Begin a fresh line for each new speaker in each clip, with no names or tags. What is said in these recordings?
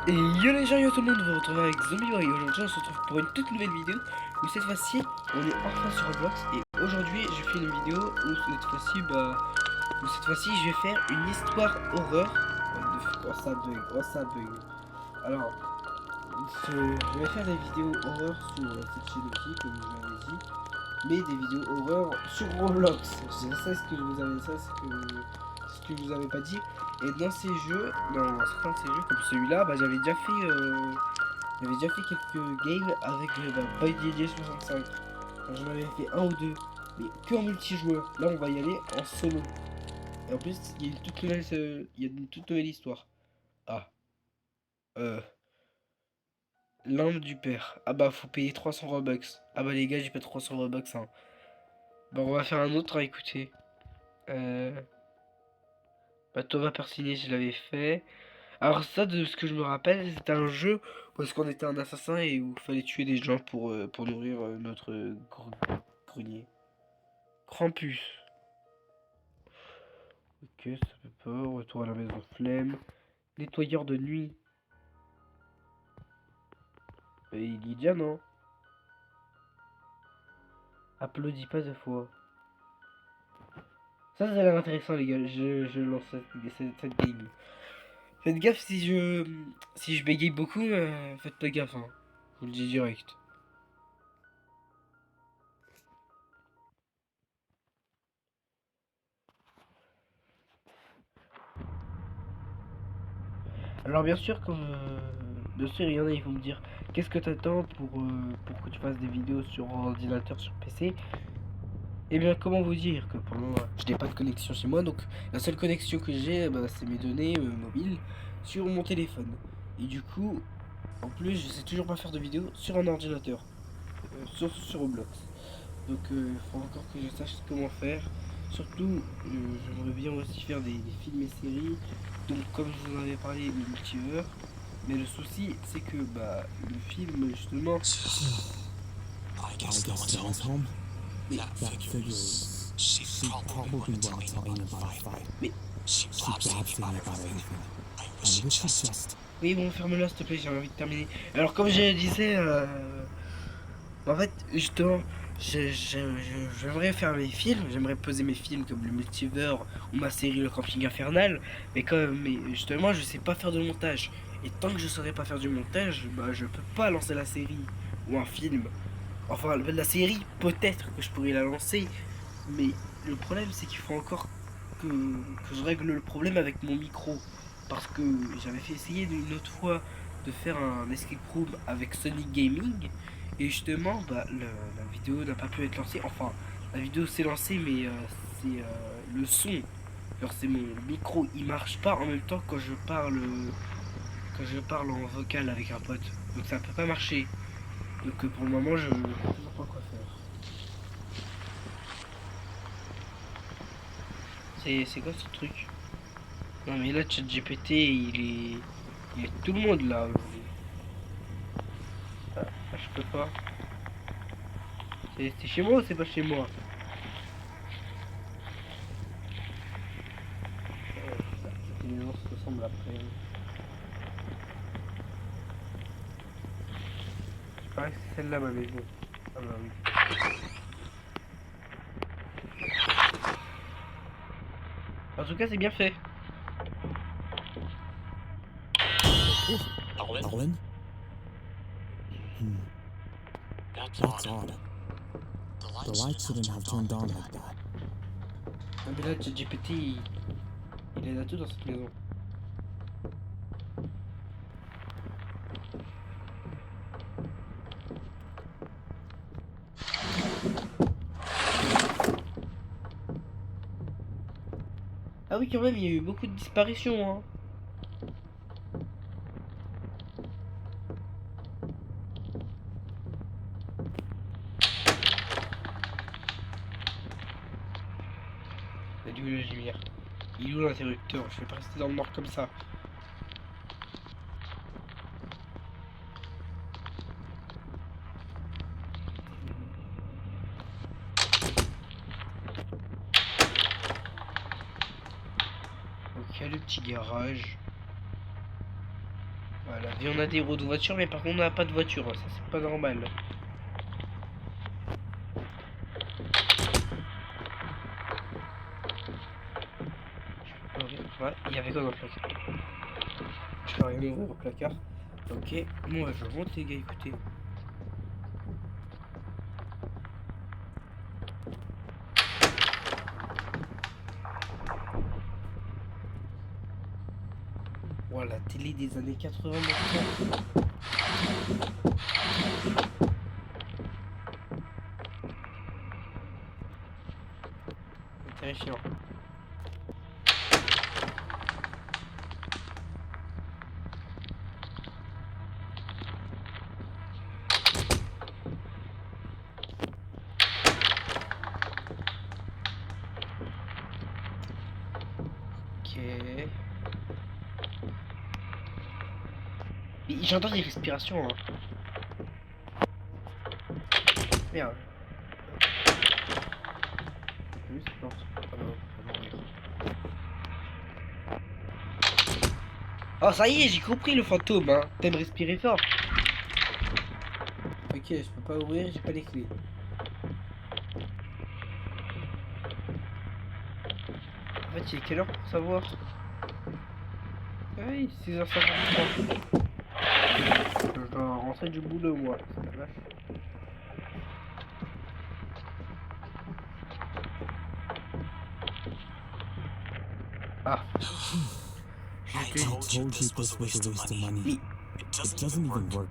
Et yo les gens, yo tout le monde, on va retrouver avec Zombie et aujourd'hui on se retrouve pour une toute nouvelle vidéo où cette fois-ci on est enfin sur Roblox et aujourd'hui je fais une vidéo où cette fois-ci je vais faire une histoire horreur. Oh ça bug, oh ça bug. Alors, je vais faire des vidéos horreur sur cette chaîne aussi comme je vous l'avais dit, mais des vidéos horreur sur Roblox. C'est ça ce que je vous avais, ce que je vous avais pas dit. Et dans ces jeux, dans certains de ces jeux comme celui-là, bah, j'avais déjà fait quelques games avec PUBG 65. Enfin, j'en avais fait un ou deux, mais que en multijoueur. Là, on va y aller en solo. Et en plus, il y a une toute nouvelle, il y a une toute nouvelle histoire. Ah, euh, l'âme du père. Ah bah, faut payer 300 Robux. Ah bah les gars, j'ai pas 300 Robux, hein. Bah, on va faire un autre à écouter. Euh... Bah, Thomas Persigné, je l'avais fait. Alors ça, de ce que je me rappelle, c'était un jeu où est-ce qu'on était un assassin et où il fallait tuer des gens pour nourrir notre grenier. Krampus. Ok, ça fait peur. Retour à la maison flemme. Nettoyeur de nuit. Et il y déjà, non? Applaudis pas deux fois. Ça a l'air intéressant, les gars. Je lance cette game. Faites gaffe si je bégaye beaucoup, faites pas gaffe, hein. Je vous le dis direct. Alors bien sûr, bien sûr, il y en a, ils vont me dire, qu'est-ce que t'attends pour que tu fasses des vidéos sur ordinateur, sur PC? Eh bien, comment vous dire que pour moi, je n'ai pas de connexion chez moi, donc la seule connexion que j'ai, bah, c'est mes données mobiles sur mon téléphone. Et du coup, en plus, je sais toujours pas faire de vidéos sur un ordinateur, sur Roblox. Donc, il faut encore que je sache comment faire. Surtout, j'aimerais bien aussi faire des films et séries. Donc, comme je vous en avais parlé, le multivers. Mais le souci, c'est que bah, le film, justement.
I guess no one's home.
Mais,
That figures. She probably wanted to lean about a fight.
mais
She blabs to me about everything. I wish she'd just.
oui, bon, ferme-la s'il te plaît, j'ai envie de terminer. Alors, comme je disais, en fait, justement, j'aimerais faire mes films, j'aimerais poser mes films comme le multivers ou ma série Le Camping Infernal, mais justement, je sais pas faire de montage. Et tant que je saurais pas faire du montage, bah, je peux pas lancer la série ou un film. Enfin, la série, peut-être que je pourrais la lancer, mais le problème, c'est qu'il faut encore que je règle le problème avec mon micro. Parce que j'avais fait essayer une autre fois de faire un escape room avec Sonic Gaming. Et justement, bah, la vidéo n'a pas pu être lancée. Enfin, la vidéo s'est lancée, mais c'est le son. Genre, c'est mon micro, il marche pas en même temps quand je parle en vocal avec un pote. Donc ça peut pas marcher. Donc pour le moment, je ne sais toujours pas quoi faire. C'est quoi ce truc? Non mais là, ChatGPT, il est tout le monde là aujourd'hui. Ah, je peux pas. C'est chez moi ou c'est pas chez moi? Cette maison se ressemble après. Je parie que c'est celle-là ma maison. Ah bah oui. En tout cas, c'est bien fait.
Alwyn? That's odd. The lights shouldn't have turned on like that.
Ah mais là, ChatGPT, il aide à tout dans cette maison. Ah oui, quand même, il y a eu beaucoup de disparitions, hein. Il est où la lumière? Il est où l'interrupteur? Je vais pas rester dans le noir comme ça. Donc il y a le petit garage. Voilà. la vie, on a des roues de voiture, mais par contre, on n'a pas de voiture. Ça, c'est pas normal. Ouais, il y avait quoi dans le placard? Je peux rien ouvrir au placard. Ok, bon, je monte, les gars, écoutez. Voilà, télé des années 80 maintenant. C'est terrifiant. Ok. J'entends des respirations. Hein. Merde. Juste, non, c'est pas mourir. Oh, ça y est, j'ai compris le fantôme. Hein. T'aimes respirer fort. Ok, je peux pas ouvrir, j'ai pas les clés. En fait, il est quelle heure pour savoir? Oui, 6h53. Je dois rentrer du boulot, moi. C'est la vache. Ah.
I told you this was a waste of money. It doesn't even work.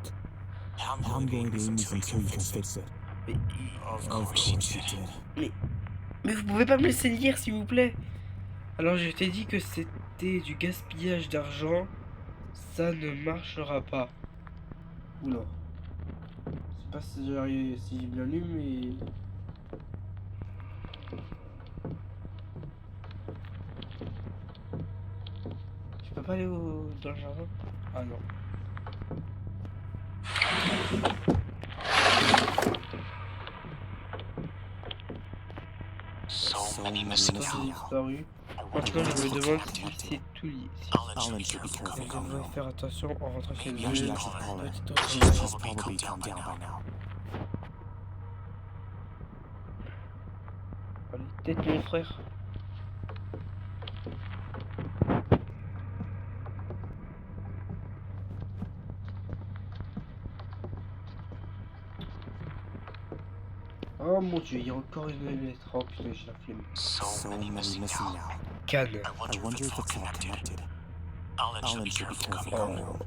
Now I'm going to Amy's until you can fix it.
Mais,
Of course you did.
mais vous pouvez pas me laisser lire, s'il vous plaît? Alors, je t'ai dit que c'était du gaspillage d'argent. Ça ne marchera pas. Oula. Je sais pas si j'ai bien lu, mais... Je peux pas aller dans le jardin? Ah non.
So many missing
Disparu. Maintenant, je me demande si c'est tout lié.
Alan should be careful
Je
coming
devrais
home.
faire attention en rentrant chez
Maybe
eux.
I should call her.
Petite autre-
She's probably calmed down by now.
Allez, peut-être mon frère. Oh mon dieu, il y a encore une lettre. Oh putain, j'ai la flemme.
So many missing now.
Cannes.
I wonder if it's all connected. Alan should be careful coming home.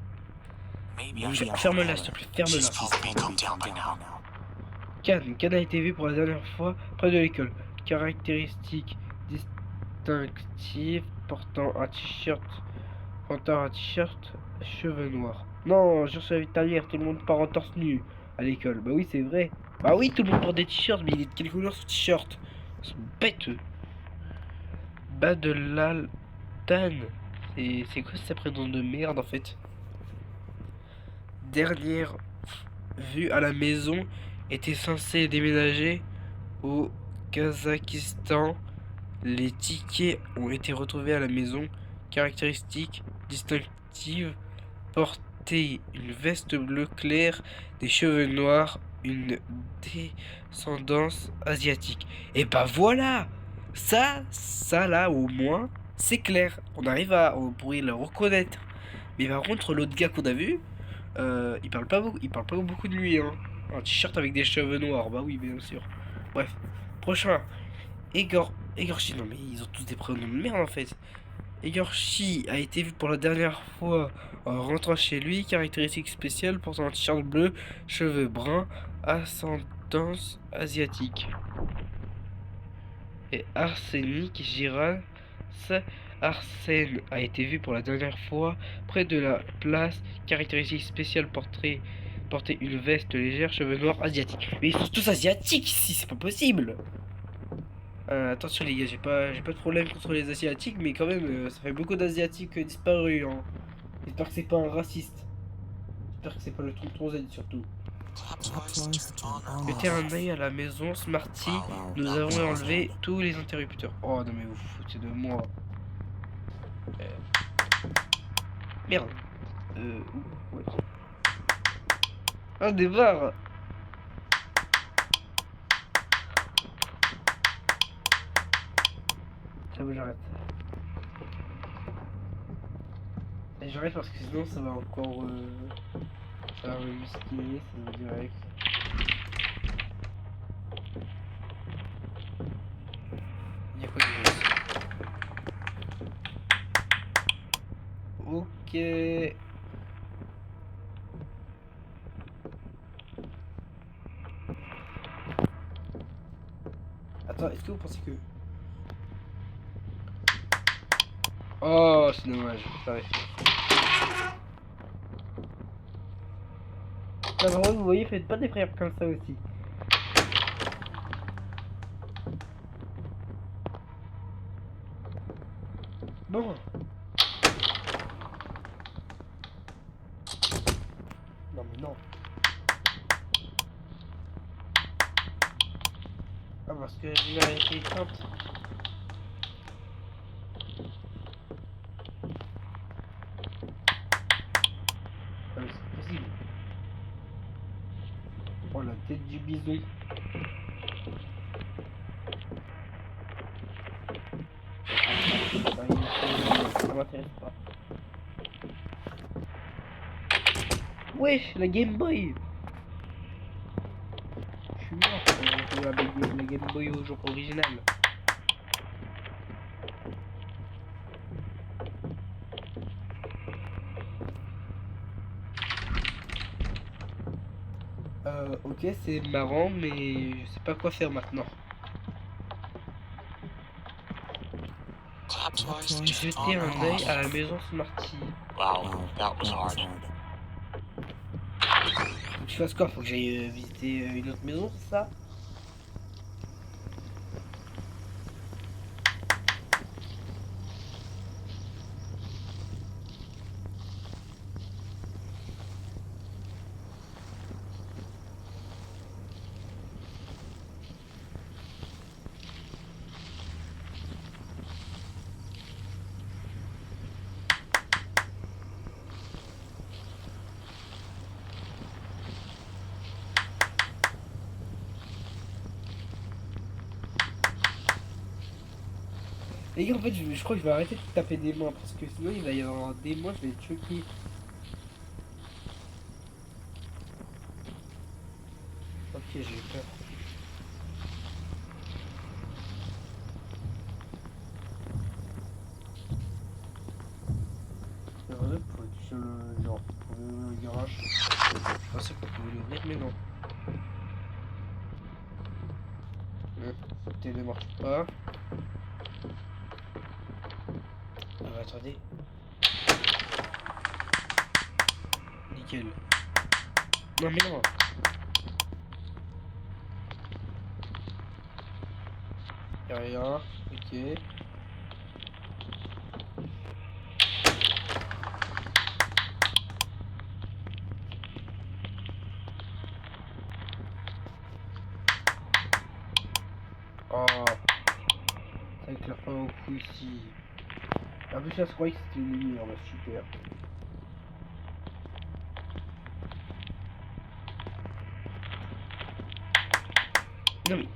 Maybe I should call
Ferme-la,
her.
s'il te plaît, ferme-la.
She's probably calmed down by now.
Cannes. Cannes a été vu pour la dernière fois près de l'école. Caractéristiques distinctives portant un t-shirt, cheveux noirs. Non, je suis italienne, tout le monde part en torse nu à l'école. Bah oui, c'est vrai. Bah oui, tout le monde porte des t-shirts, mais il est de quelle couleur ce t-shirt? Ils sont bêtes. Bas de l'Altane. C'est quoi ce prénom de merde en fait? Dernière vue à la maison était censée déménager au Kazakhstan. Les tickets ont été retrouvés à la maison. Caractéristiques distinctives: porter une veste bleu clair, des cheveux noirs, une descendance asiatique. Et bah voilà! Ça là au moins, c'est clair. On pourrait le reconnaître. Mais par contre, l'autre gars qu'on a vu, il parle pas beaucoup de lui, hein. Un t-shirt avec des cheveux noirs, bah oui, bien sûr. Bref, prochain. Egorchi, non mais ils ont tous des prénoms de merde en fait. Egorchi a été vu pour la dernière fois en rentrant chez lui. Caractéristiques spéciales: portant un t-shirt bleu, cheveux bruns, ascendance asiatique. Et Arsenic Giral, Arsène a été vu pour la dernière fois près de la place. Caractéristiques spéciales: porter une veste légère, cheveux noirs, asiatiques. Mais ils sont tous asiatiques ici, c'est pas possible. Attention les gars, j'ai pas de problème contre les asiatiques, mais quand même, ça fait beaucoup d'asiatiques disparus. Hein. J'espère que c'est pas un raciste. J'espère que c'est pas le tonton Z surtout. Mettez un œil à la maison Smarty. Nous avons enlevé tous les interrupteurs. Oh non mais vous vous foutez de moi. Merde. Ouais. Un départ. Ça va, j'arrête. Et j'arrête parce que sinon ça va encore ça va me muscler, ça va direct. Il y a quoi de mieux ici? Ok. Attends, est-ce que vous pensez que... Oh, c'est dommage, ça va faire. Là, vraiment, vous voyez, faites pas des frères comme ça aussi. Non. Non mais non. Ah parce que j'ai été éteinte. Ah, mais c'est possible. Oh la tête du bison. Ça m'intéresse pas. Wesh, la Game Boy. Je suis mort pour jouer avec la Game Boy au jour original. Ok, c'est marrant, mais je sais pas quoi faire maintenant. Jeter un œil à la maison Smarty.
Wow, that was hard.
Faut que je fasse quoi? Faut que j'aille visiter une autre maison, c'est ça? Les gars, en fait, je crois que je vais arrêter de taper des mains parce que sinon il va y avoir des mois, je vais être choqué. Ok, j'ai eu peur. C'est vrai, pour être sur le genre, pour le garage, je pensais qu'on pouvait l'ouvrir, mais non. Le télé ne marche pas. Ah, attendez. Nickel. Non, mais non. Y'a rien. Ok. Oh, ça éclaire pas beaucoup ici. En plus, là, je croyais que c'était une lumière, bah super. Non mais,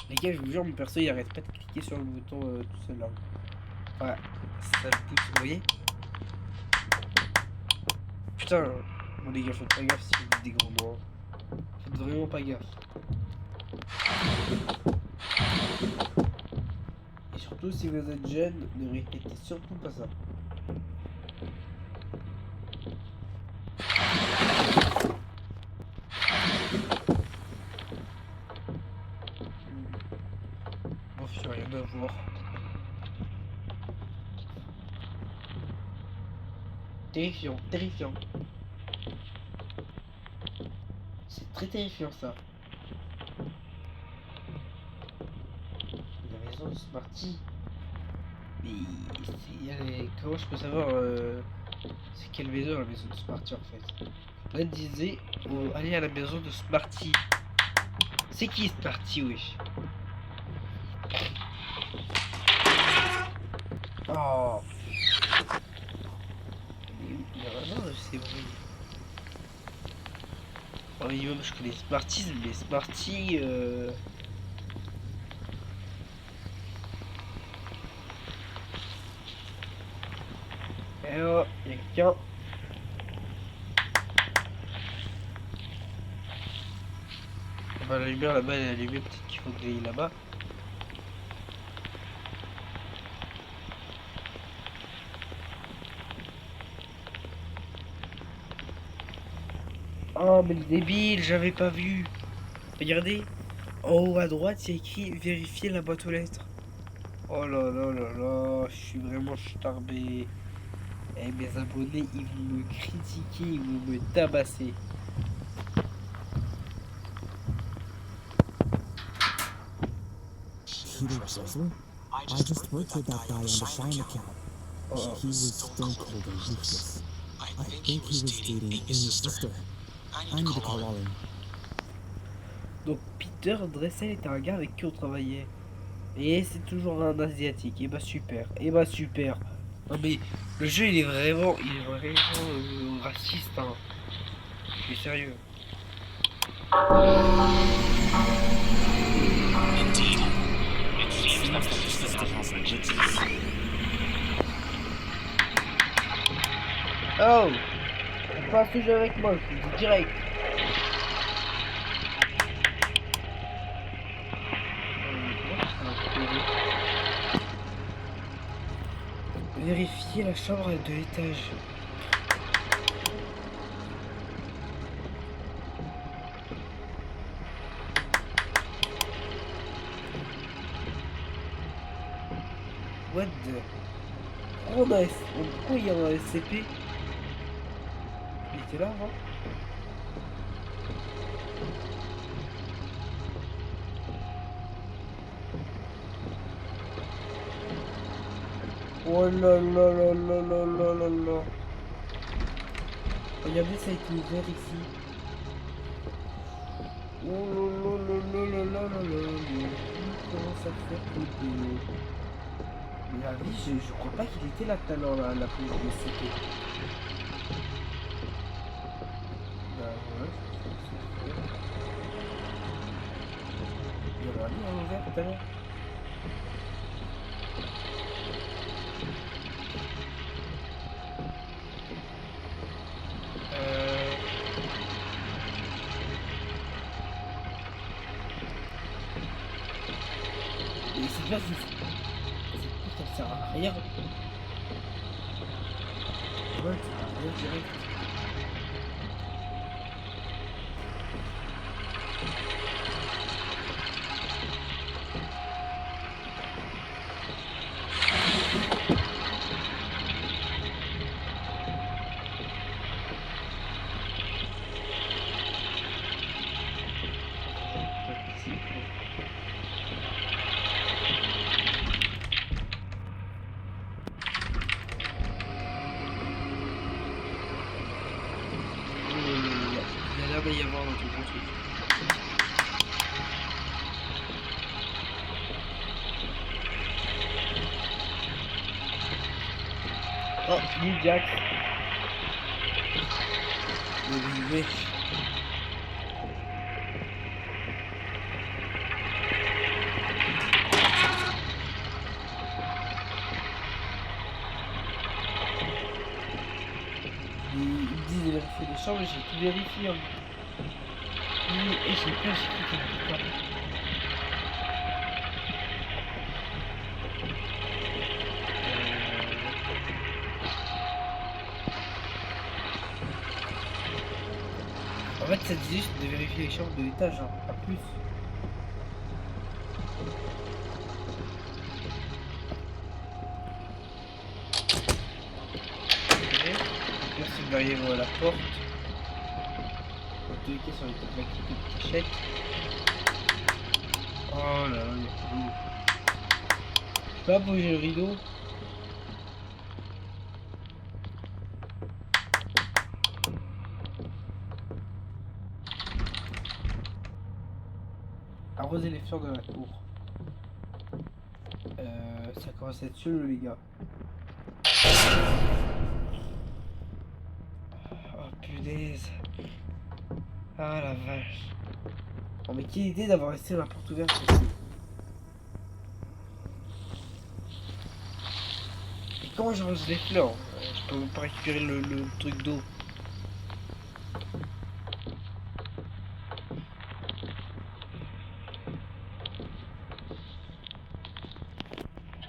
les gars, je vous jure, mon perso il arrête pas de cliquer sur le bouton tout seul là. Voilà, ça le pousse, vous voyez? Putain, bon les gars, faites pas gaffe si vous dites des gros mots. Faites vraiment pas gaffe. Et surtout, si vous êtes jeune, ne répétez surtout pas ça. Bon, je rien à voir. Terrifiant, terrifiant. C'est très terrifiant ça. La maison de Smarty. Mais comment je peux savoir c'est quelle maison la maison de Smarty en fait? Là disait aller à la maison de Smarty. C'est qui Smarty wesh? Oh. Il y a rien. ces bruits. Au minimum, je connais Smarties, mais Smarties. Eh oh, y'a quelqu'un. Bah, la lumière là-bas, elle est allumée, peut-être qu'il faut que j'aille là-bas. Oh, mais le débile, j'avais pas vu. Regardez, en haut à droite, il y a écrit vérifier la boîte aux lettres. Oh là là là là, je suis vraiment starbé. Eh, mes abonnés, ils vont me critiquer, ils vont me tabasser.
Peter Jessler? I just worked with that guy on the Shine account.
Oh.
He was stone cold and ruthless. I think he was dating Amy's sister. I need to call Ollie.
Donc Peter Dressel était un gars avec qui on travaillait. Et c'est toujours un asiatique. Et bah super. Et bah super. Non mais le jeu il est vraiment raciste. Hein. Je suis sérieux. Oh, on passe ce jeu avec moi, je vous dis direct. Vérifier la chambre de l'étage. What the... Pourquoi il y a un SCP? Il était là avant? Oh là là là là là là là là. Regardez, ça a été ouvert ici. Oh là là là là là là là là. Comment ça fait pour le... Mais la vie, je crois pas qu'il était là tout à l'heure, la police de SCP. Bah ouais, c'est fait. Il y avait un livre ouvert tout à l'heure. Et cette place, ça sert à rien. Ouais, ça sert à rien direct. Il y a l'air d'y avoir un truc. Oh, New Jack. Oui. Ils disent de vérifier les chambres, j'ai tout vérifié. Hein. Et j'ai peur, j'ai cru qu'il y avait pas. En fait, ça dit juste de vérifier les chambres de l'étage, hein, pas plus. Personne derrière la porte. En tous les cas, sur les tables de cachette. Oh là là, il y a plus d'eau. Je peux pas bouger le rideau. Arroser les fleurs de la cour. Ça commence à être chelou, les gars. punaise. Ah la vache. Oh mais quelle idée d'avoir laissé la porte ouverte aussi. Et comment je range les fleurs? Je peux même pas récupérer le truc d'eau.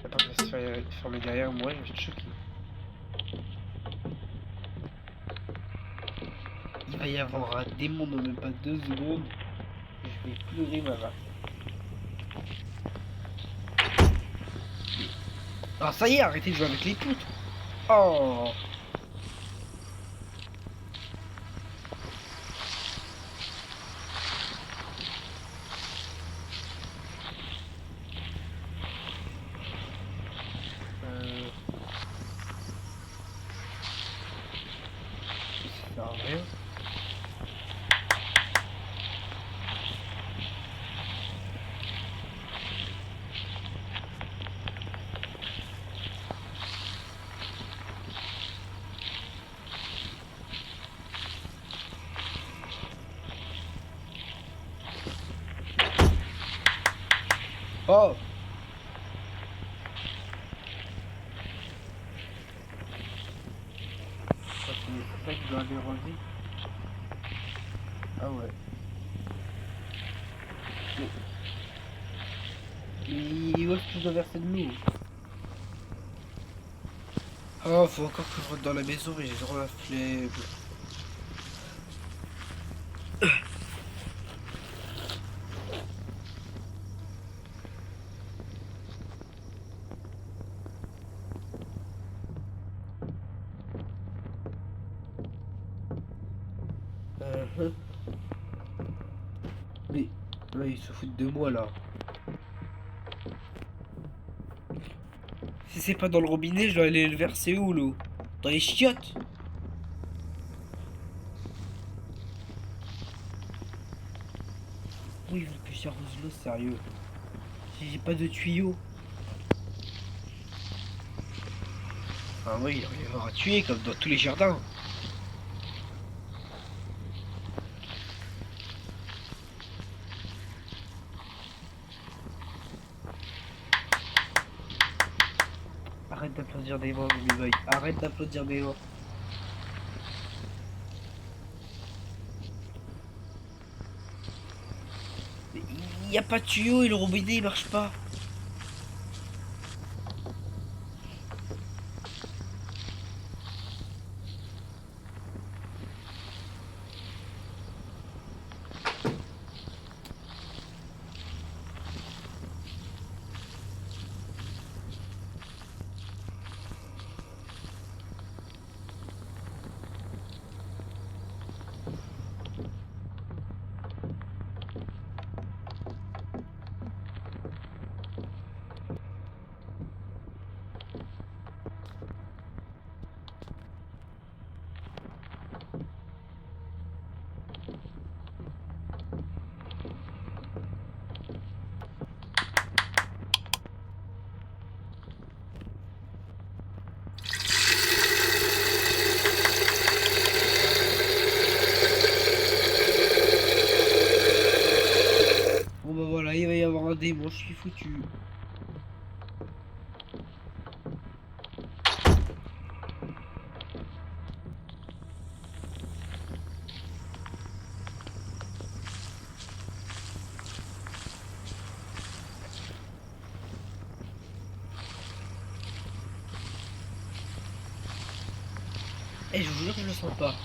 La porte va se fermer derrière moi, je vais être choqué. Il va y avoir un démon dans même pas 2 secondes. Je vais pleurer ma race. Ah ça y est, arrêtez de jouer avec les poutres. Oh. Ça sert à rien. Oh. C'est ça qui doit aller relever. Ah ouais. Mais où est-ce que je dois verser de l'eau? Oh, faut encore que je rentre dans la maison et j'ai trop la flemme. Uh-huh. Mais là, ils se foutent de moi là. Si c'est pas dans le robinet, je dois aller le verser où l'eau? Dans les chiottes? Oui, il veut que j'arrose l'eau, sérieux. J'ai pas de tuyau. Ah oui, il va y avoir à tuer comme dans tous les jardins. Arrête d'applaudir des voix, Boy. Arrête d'applaudir des voix. Il y a pas de tuyau et le robinet il marche pas. Bon bah voilà, il va y avoir un démon, je suis foutu. Eh, je vous jure que je le sens pas.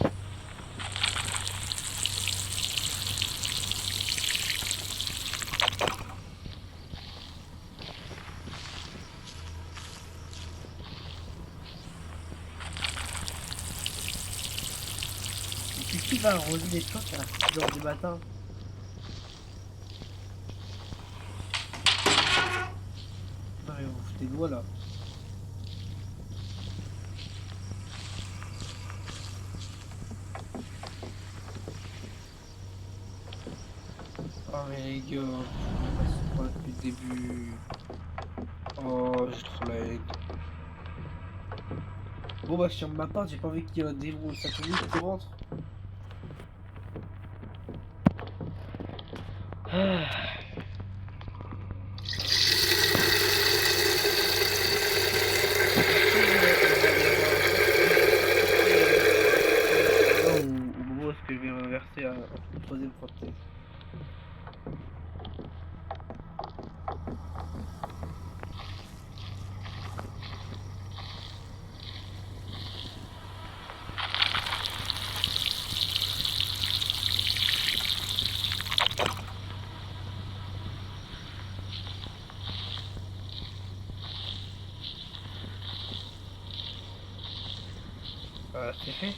Qui va arroser des plantes à 6h du matin? Non mais vous vous foutez de moi là. Oh mais les gars, c'est pas depuis le début. Oh, j'ai trop la haine. Bon bah sur ma part, j'ai pas envie qu'il y ait un démon satanique qui rentre. Ah. Au moment où est-ce que je vais renverser une troisième prothèse. Voilà, c'est fait.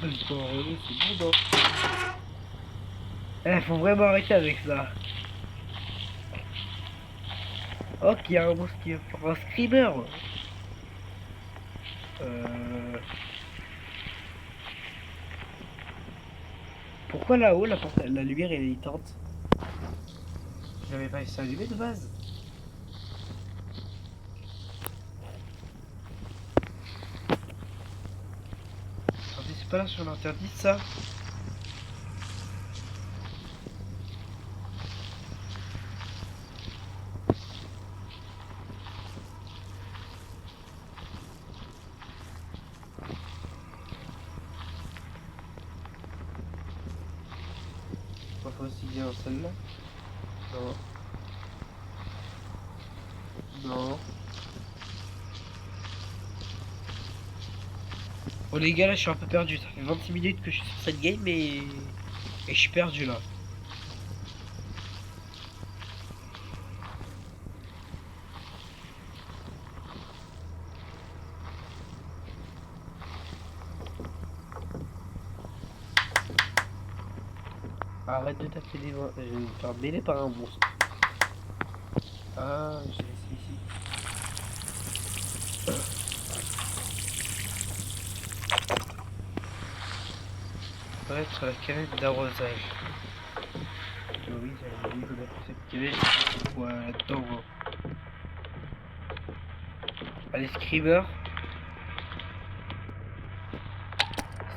Je peux enrôler, c'est bon, non? Eh, faut vraiment arrêter avec ça. Oh, qu'il y a un monstre qui est pour un screamer. Pourquoi là-haut, la lumière elle est éteinte? J'avais pas essayé d'allumer de base. Attendez, c'est pas là sur l'interdit ça? Faut aussi bien celle-là. Non. Non. Bon les gars là je suis un peu perdu. Ça fait 26 minutes que je suis sur cette game et je suis perdu là. Arrête de taper des mains. Je vais me faire mêler par un monstre. Ah, j'ai laissé ici. Ça va être la canette d'arrosage. Oui, j'avais dit que mettre cette canette là-dedans. Allez, Screamer.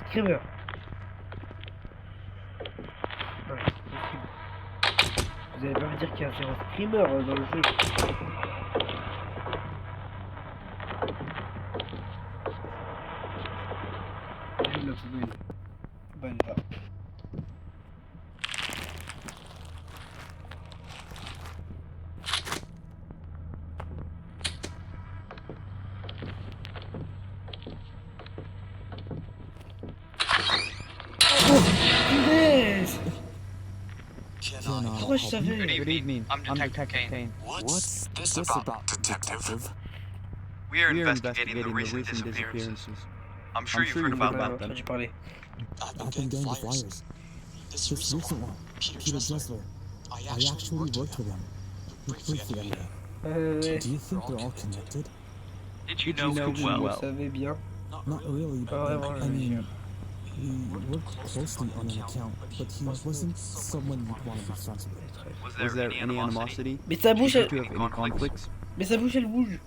Screamer. Non, c'est possible. Vous allez pas me dire qu'il y a un zéro Screamer dans le jeu. J'aime la poubelle. Balle là. Punaise! Pourquoi je savais?
Good evening. I'm Detective Kane.
What's this about, detective?
We are investigating the recent disappearances. I'm sure you've heard about them.
J'ai parlé.
I've been getting the flyers. This recent one, Peter Dressler. I actually worked with him. Briefly anyway. Do you think they're all connected?
Did you know him
Je
well?
savais bien.
Not really,
Pas
but
vraiment,
I mean, he worked closely on an account, but he wasn't someone you'd want to be friends with.
Was there any animosity?
Mais sa bouche, elle...
Did you have any conflicts?
Mais sa bouche, elle bouge.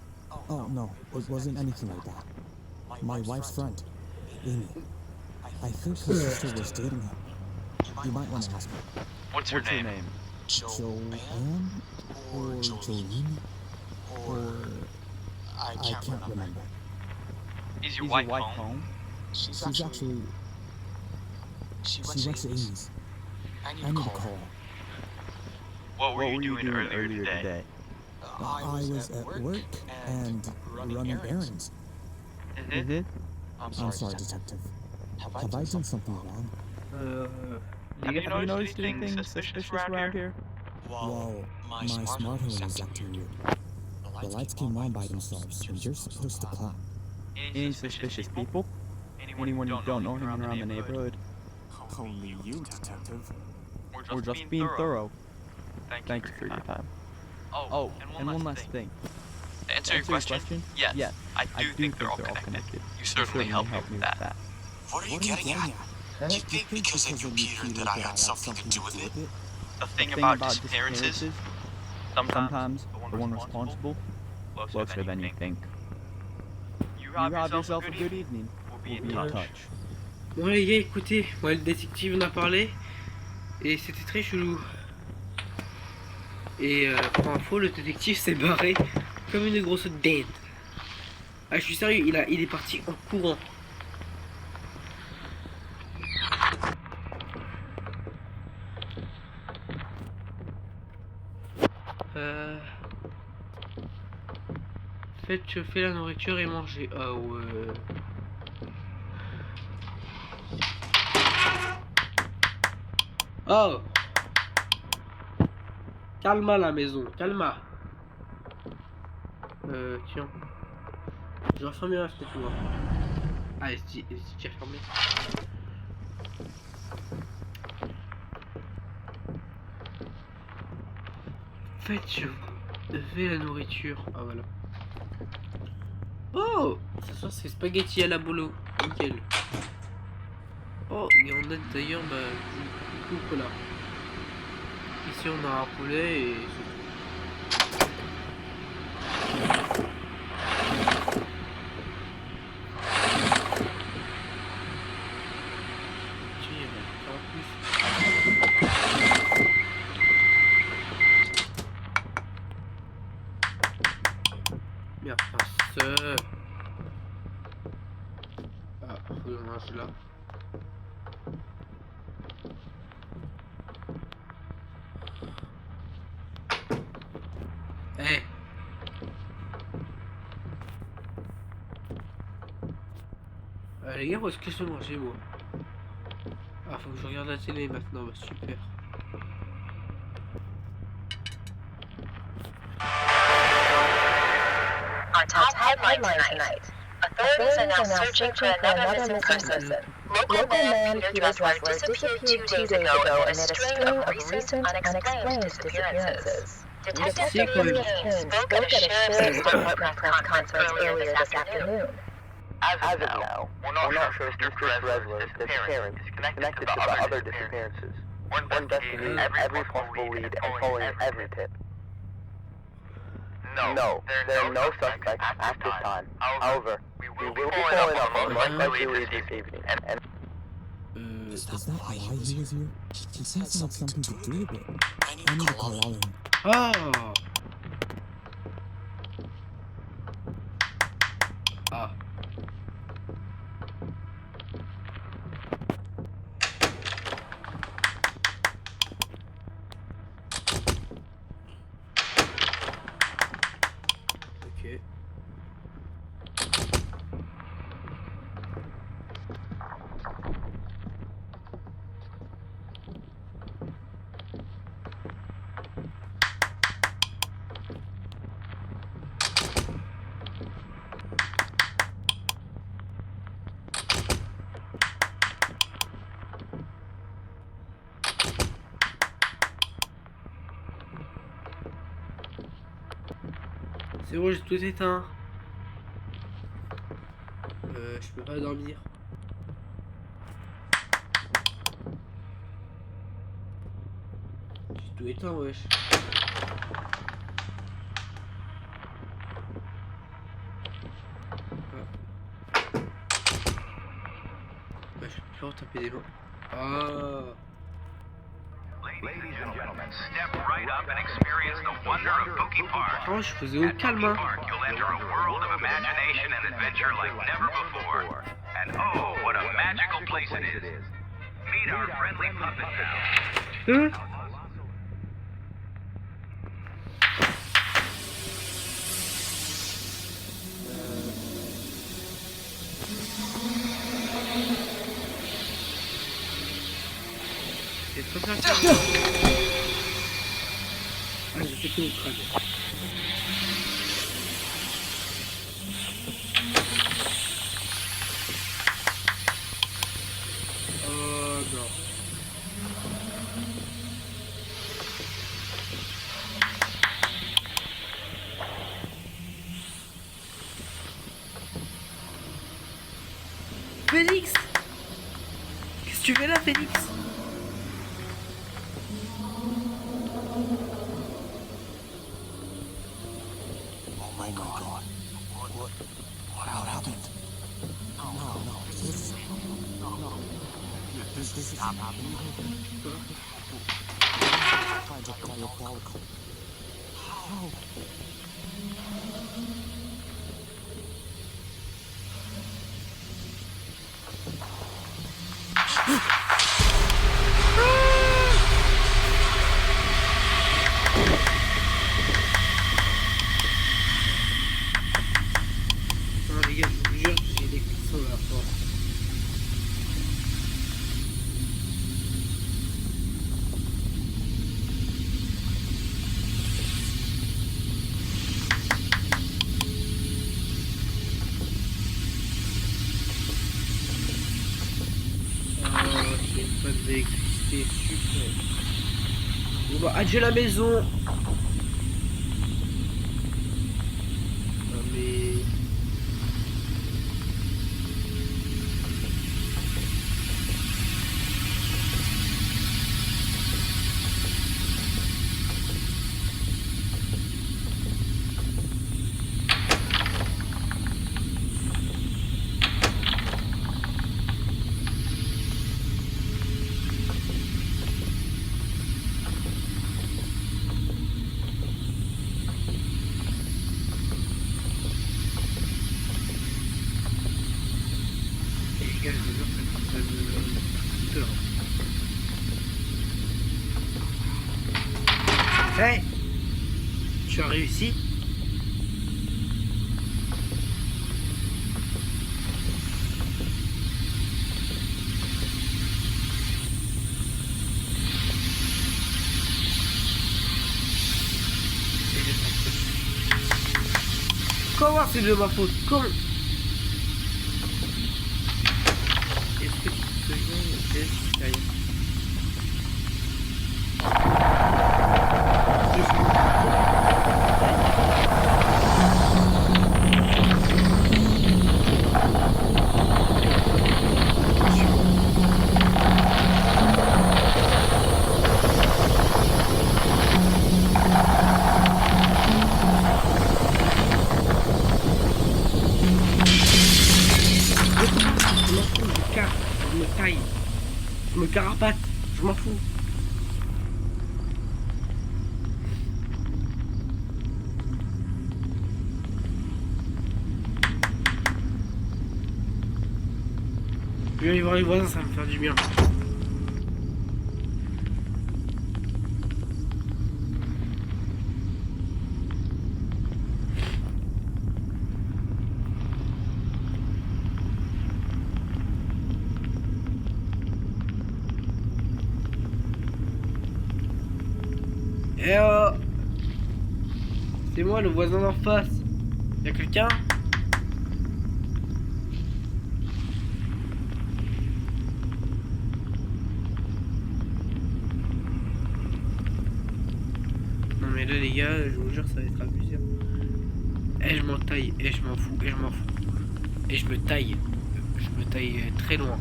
Oh no, it wasn't anything like that. My wife's friend, Amy. I think her sister was dating him. You might want to ask her.
What's her name?
Joanne? Or Jolene? Or... I can't remember.
Is your wife home?
She's actually... She went to Amy's. I need to call her.
What were you doing earlier today?
I was at work and running errands.
Mm-hmm.
I'm sorry, detective. Have I done something wrong?
Have you noticed anything suspicious around here?
Well, my smart home is acting weird. The lights came on by themselves, and you're supposed to clap.
Any suspicious people? Anyone you don't know hanging around the neighborhood?
Only you, detective.
We're just being thorough. Thank you for your time. Oh, and one last thing.
To answer your question, yes, I do think they're all connected. You certainly helped me with that.
What are you getting at? Do you think because I knew Peter that I had something to do with it?
The thing about disappearances,
sometimes the one responsible, closer than you think. have yourself a good evening. We'll be in touch.
Bon les gars, écoutez, moi le détective en a parlé et c'était très chelou. Et pour info, le détective s'est barré comme une grosse dinde. Ah, je suis sérieux, il est parti en courant. Faites chauffer la nourriture et manger. Ah ouais. Oh! Calma la maison, calma. Tiens. Je vais refermer la fenêtre, moi. Ah, c'est déjà fermé. Faites chauffer la nourriture. Ah, voilà. Oh! Ce soir, c'est spaghetti à la bolo. Nickel. Oh, et on a d'ailleurs du cola. Ici, on a un poulet et c'est tout. Tiens, il y a en plus. Merde, ça. Ah, faut que je mange là. Hey. Les gars, où est-ce que je vais manger, moi? Ah, faut que je regarde la télé maintenant, bah super.
Our top headline tonight. Authorities are now searching for another missing person. Local man Peter Dressler disappeared 2 days ago amid a string of recent unexplained disappearances. Detective Ian Haynes spoke at a sheriff's department press conference earlier this afternoon.
As of now, we're not sure if Mr. Dressler's disappearance is connected to the other disappearances. We're investigating every possible lead and pulling every tip. No, there are no suspects at this time. However, we will be following up on most likely this evening. And
Is that why he was here? It seems like something to do with it. I need to call Ollie.
Oh! Ah. Ok. C'est bon, j'ai tout éteint. Je peux pas dormir. J'ai tout éteint, wesh. Ouais, je peux plus retaper des mains. Ah.
Ladies and gentlemen, step right up and experience the wonder of Pookie Park.
Oh, je faisais au calme, hein.
Park, you'll enter a world of imagination and adventure like never before. And oh, what a magical place it is. Meet our friendly puppet now.
C'est trop bien. Ah, j'ai fait tout au crâne. Oh non. Félix! Qu'est-ce que tu fais là, Félix?
Oh my god. What happened? This is happening. Kind of diabolical. How?
Non les gars, je vous jure, j'ai des frissons là fort. C'est pas d'électricité, super. Bon bah adieu la maison. Non mais... Les gars, je vous jure, ça me peur. Hey! Tu as réussi? Comment c'est de ma faute? Comment? Est-ce que tu te souviens de je me taille, je me carapate, je m'en fous. Je vais aller voir les voisins, ça va me faire du bien. Eh oh! C'est moi le voisin d'en face. Y'a quelqu'un? Non mais là les gars, je vous jure ça va être abusé. Eh je m'en taille, eh je m'en fous, eh je m'en fous. Et je me taille. Je me taille très loin.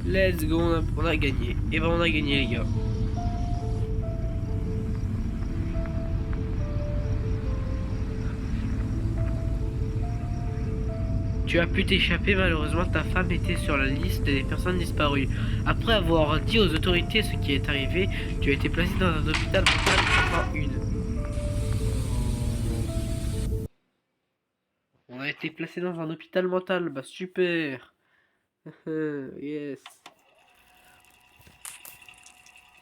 Let's go, on a gagné. Et ben on a gagné les gars. Tu as pu t'échapper, malheureusement ta femme était sur la liste des personnes disparues. Après avoir dit aux autorités ce qui est arrivé, tu as été placé dans un hôpital mental pendant On a été placé dans un hôpital mental, bah super. Yes.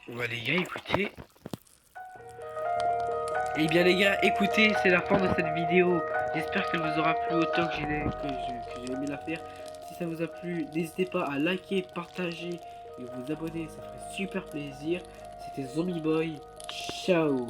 Bah les gars, écoutez. Eh bien les gars, écoutez, c'est la fin de cette vidéo. J'espère qu'elle vous aura plu autant que j'ai aimé la faire. Si ça vous a plu, n'hésitez pas à liker, partager et vous abonner, ça ferait super plaisir. C'était Zombie Boy. Ciao.